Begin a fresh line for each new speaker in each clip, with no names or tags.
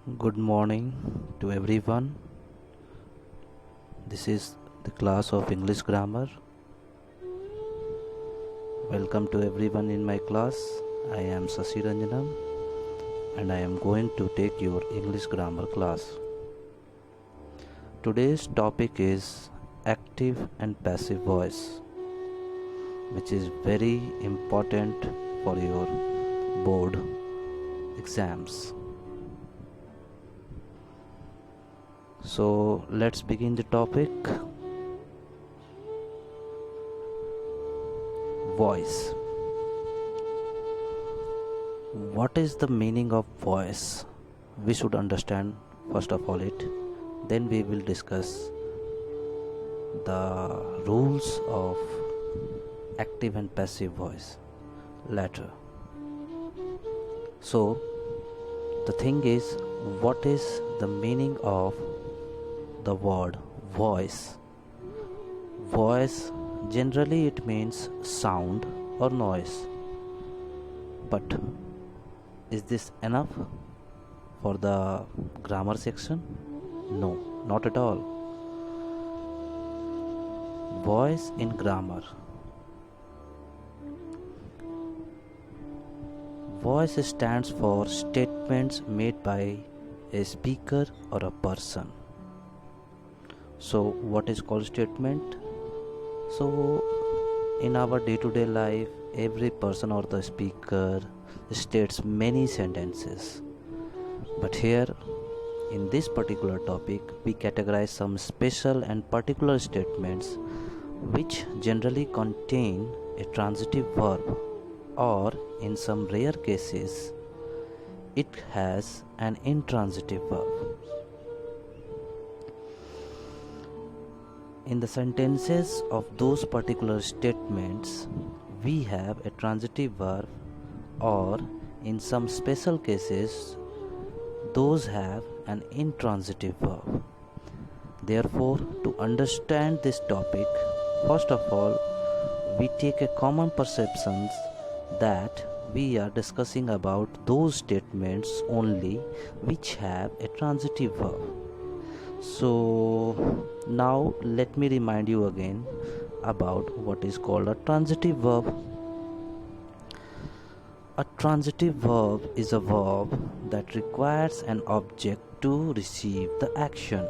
Good morning to everyone. This is the class of English grammar. Welcome to everyone in my class. I am Sasi Ranjanam and I am going to take your English grammar class. Today's topic is active and passive voice, which is very important for your board exams. So let's begin the topic. Voice. What is the meaning of voice? We should understand first of all it. Then we will discuss the rules of active and passive voice later. So the thing is, what is the meaning of the word voice? Voice, generally it means sound or noise. But is this enough for the grammar section? No, not at all. Voice in grammar. Voice stands for statements made by a speaker or a person. So what is called statement? So in our day-to-day life, every person or the speaker states many sentences. But here in this particular topic, we categorize some special and particular statements which generally contain a transitive verb, or in some rare cases it has an intransitive verb. In the sentences of those particular statements, we have a transitive verb, or in some special cases those have an intransitive verb. Therefore, to understand this topic, first of all we take a common perceptions that we are discussing about those statements only which have a transitive verb. So now let me remind you again about what is called a transitive verb. A transitive verb is a verb that requires an object to receive the action.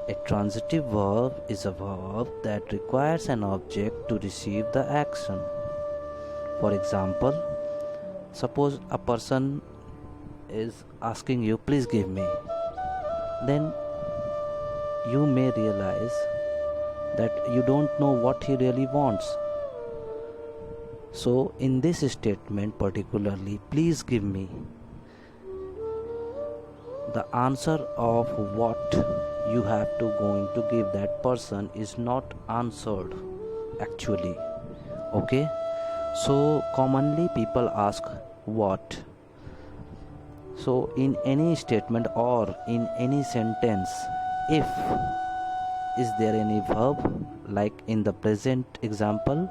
A transitive verb is a verb that requires an object to receive the action. For example, suppose a person is asking you, please give me. Then you may realize that you don't know what he really wants. So in this statement particularly, please give me, the answer of what you have to going to give that person is not answered actually. Okay, so commonly people ask what. So in any statement or in any sentence, if is there any verb, like in the present example,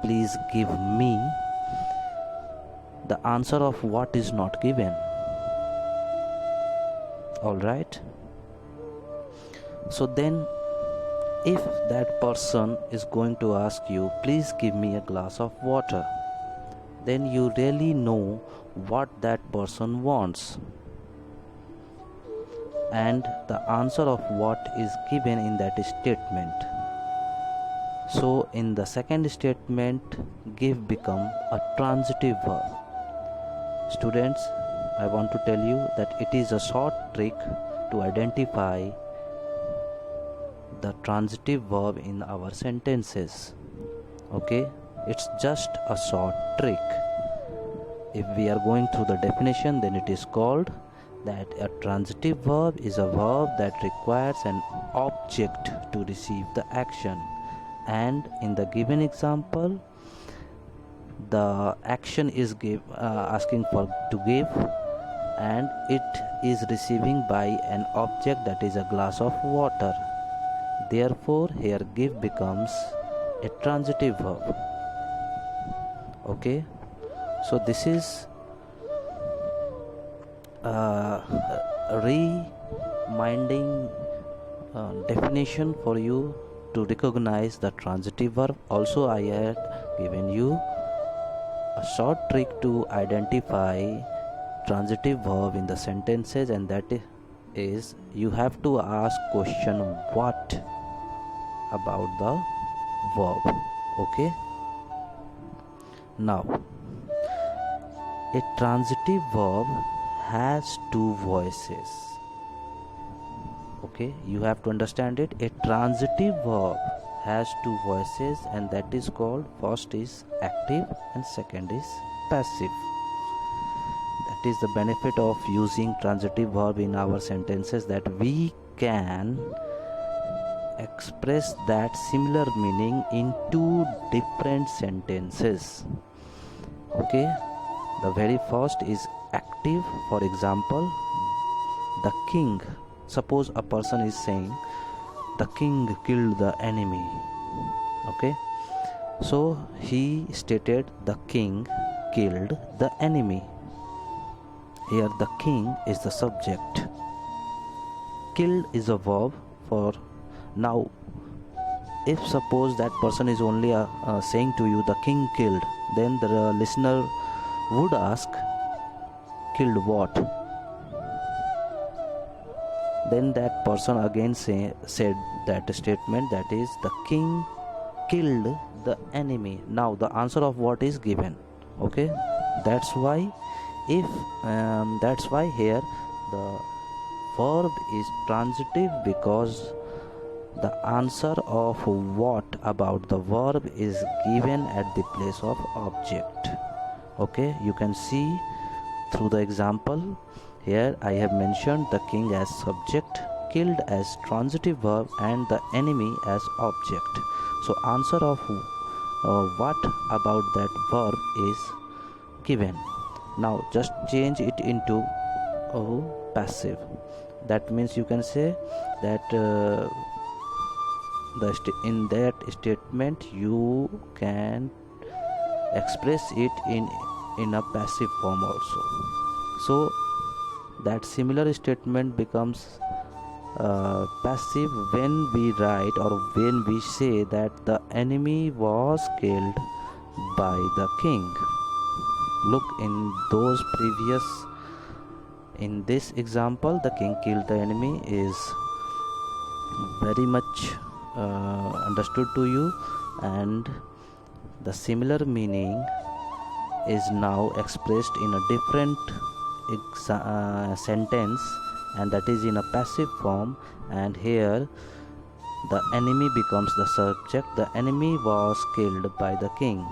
please give me, the answer of what is not given. Alright, so then if that person is going to ask you, please give me a glass of water, then you really know what that person wants, and the answer of what is given in that statement. So in the second statement, give become a transitive verb. Students, I want to tell you that it is a short trick to identify the transitive verb in our sentences. Okay, it's just a short trick. If we are going through the definition, then it is called that a transitive verb is a verb that requires an object to receive the action, and in the given example the action is asking for to give, and it is receiving by an object, that is a glass of water. Therefore here give becomes a transitive verb. Okay, so this is reminding definition for you to recognize the transitive verb. Also, I had given you a short trick to identify transitive verb in the sentences, and that is you have to ask question what about the verb. Okay, now a transitive verb has two voices. Okay, you have to understand it. A transitive verb has two voices, and that is called, first is active and second is passive. That is the benefit of using transitive verb in our sentences, that we can express that similar meaning in two different sentences. Okay, the very first is active. For example, the king. Suppose a person is saying the king killed the enemy. Okay, so he stated the king killed the enemy. Here the king is the subject, killed is a verb. For now, if suppose that person is only saying to you the king killed, then the listener would ask, killed what? Then that person again said that statement, that is the king killed the enemy. Now the answer of what is given. Okay, that's why here the verb is transitive, because the answer of what about the verb is given at the place of object. Okay, you can see through the example. Here I have mentioned the king as subject, killed as transitive verb, and the enemy as object. So answer of what about that verb is given. Now just change it into passive. That means you can say that in that statement you can express it in a passive form also. So that similar statement becomes passive when we write or when we say that the enemy was killed by the king. Look, in this example, the king killed the enemy is very much understood to you, and the similar meaning is now expressed in a different sentence, and that is in a passive form. And here the enemy becomes the subject. The enemy was killed by the king.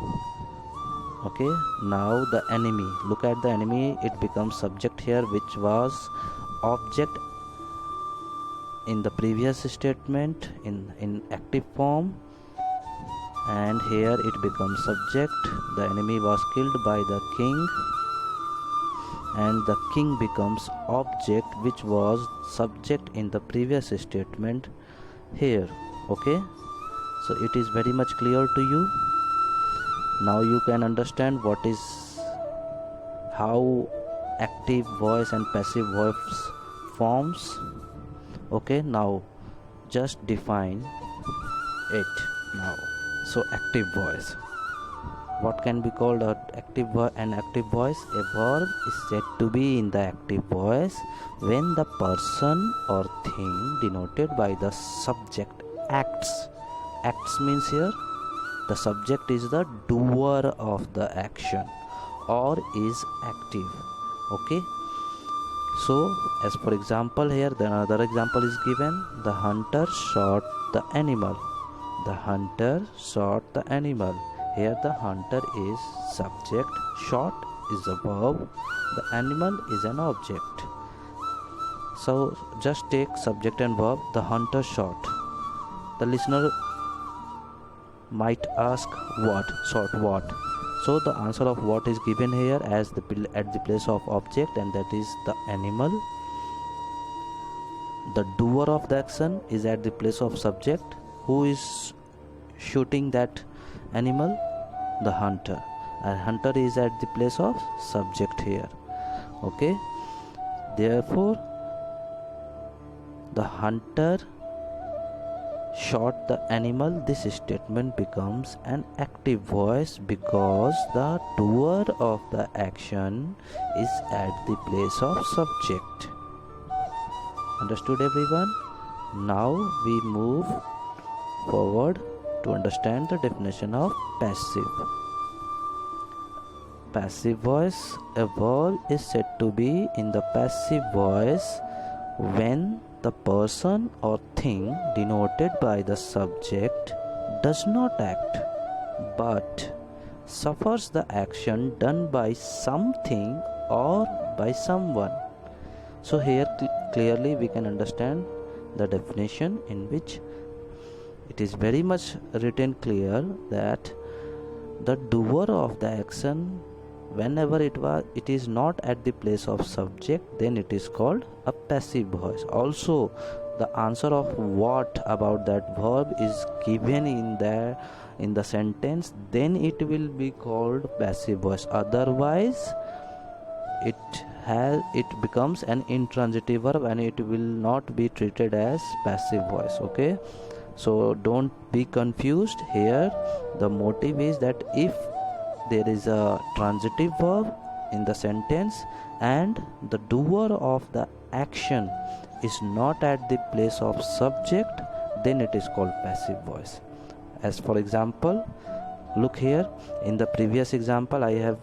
Okay, now the enemy, look at the enemy, it becomes subject here, which was object in the previous statement in active form, and here it becomes subject. The enemy was killed by the king, and the king becomes object, which was subject in the previous statement here. Okay, so it is very much clear to you. Now you can understand how active voice and passive voice forms. Okay, now just define it now. So active voice, what can be called an active voice? A verb is said to be in the active voice when the person or thing denoted by the subject acts. Acts means here the subject is the doer of the action or is active. Okay, so as for example, here the another example is given. The hunter shot the animal. The hunter shot the animal. Here the hunter is subject, shot is a verb, the animal is an object. So just take subject and verb, the hunter shot. The listener might ask what, shot what? So the answer of what is given here as at the place of object, and that is the animal. The doer of the action is at the place of subject. Who is shooting that animal? The hunter. And hunter is at the place of subject here. Okay, Therefore, the hunter shot the animal. This statement becomes an active voice because the doer of the action is at the place of subject. Understood, everyone? Now we move forward to understand the definition of passive. Passive voice. A verb is said to be in the passive voice when the person or thing denoted by the subject does not act but suffers the action done by something or by someone. So here clearly we can understand the definition, in which it is very much written clear that the doer of the action, whenever it is not at the place of subject, then it is called a passive voice. Also, the answer of what about that verb is given in the sentence, then it will be called passive voice. Otherwise, it becomes an intransitive verb and it will not be treated as passive voice. Okay, so don't be confused here. The motive is that if there is a transitive verb in the sentence and the doer of the action is not at the place of subject, then it is called passive voice. As for example, look here, in the previous example I have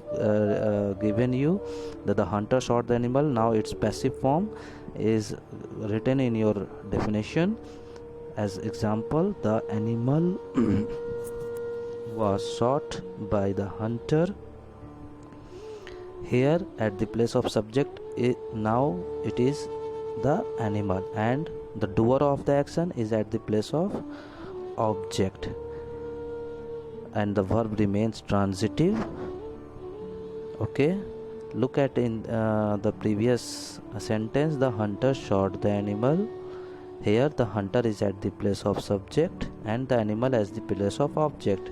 given you that the hunter shot the animal. Now its passive form is written in your definition. As example, the animal was shot by the hunter. Here at the place of subject, now it is the animal, and the doer of the action is at the place of object, and the verb remains transitive. Okay, look at in the previous sentence, the hunter shot the animal. Here the hunter is at the place of subject and the animal as the place of object.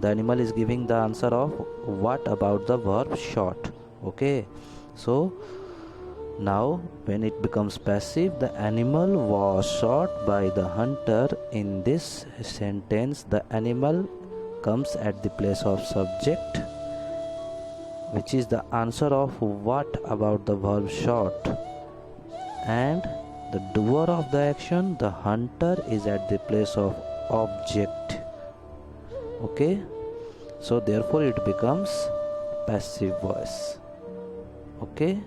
The animal is giving the answer of what about the verb shot. Okay, so now when it becomes passive, the animal was shot by the hunter. In this sentence, the animal comes at the place of subject, which is the answer of what about the verb shot, and the doer of the action, the hunter, is at the place of object. Okay, so therefore it becomes passive voice. Okay.